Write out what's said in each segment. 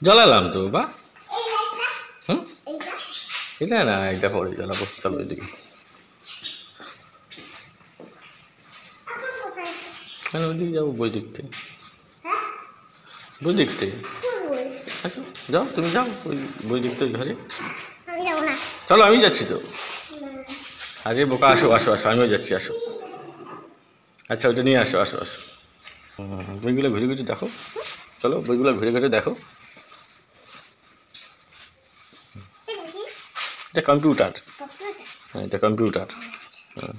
জ্বালালাম তো বা। হুম, এটা না, এটা পরে জ্বালাবো। চলো এদিকে। কেন ওইদিকে যাবো? বই দেখতে। বই দেখতে আচ্ছা, যাও তুমি যাও, ওই বই দেখতে ওই ঘরে। চলো আমি যাচ্ছি তো। আরে বোকা, আসো আসো আসো, আমিও যাচ্ছি, আসো। আচ্ছা ওইটা নিয়ে আসো, আসো আসো। বইগুলো ঘুরে ঘুরে দেখো। চলো বইগুলো ঘুরে ঘুরে দেখো। এটা কম্পিউটার। হ্যাঁ, এটা কম্পিউটার। হ্যাঁ,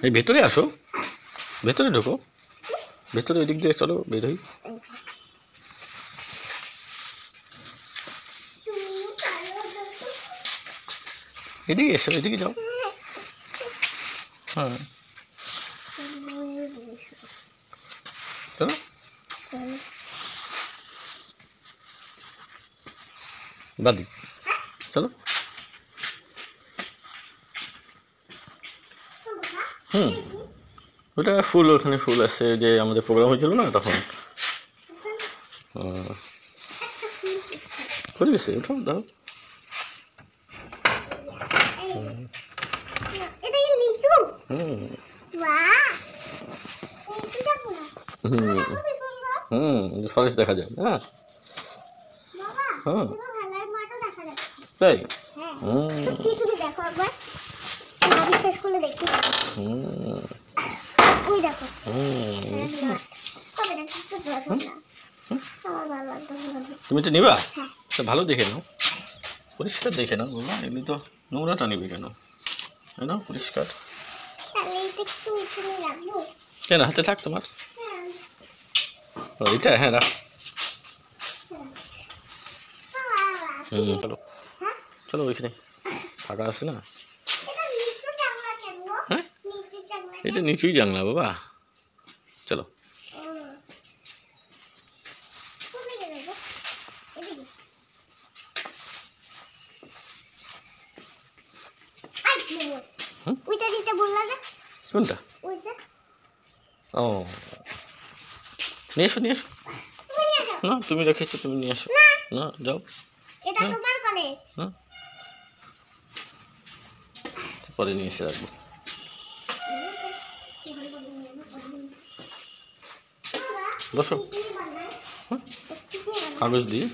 এই ভেতরে আসো, ভেতরে ঢোকো, ভেতরে ওই দিক দিয়ে চলো, বের হই। এদিকে এসো, এদিকে যাও। হ্যাঁ চলো। বাদি চলো। ওটা ফুল, ওখানে ফুল আছে, যে আমাদের প্রোগ্রাম হয়েছিল না তখন। করে গেছে, ওঠো দাও। ফরেস্ট দেখা যায়। হ্যাঁ হ্যাঁ তাই। তুমি তো নিবা, তো ভালো দেখে নাও, পরিষ্কার দেখে নাও বাবা, এমনি তো নোংরাটা নিবে কেন? তাই না, পরিষ্কার। কেন হাতে থাক তোমার? ও এটা, হ্যাঁ রাখ। চলো চলো, ওইখানে ফাঁকা আছে না। হ্যাঁ এটা নিচুই জানলা বাবা, চলো। কোনটা? ও নিয়ে এসো, নিয়ে এসো। না তুমি রেখেছো, তুমি নিয়ে এসো। না যাও। পরে নিয়ে এসে রাখবো। বসো। কাগজ দিয়ে।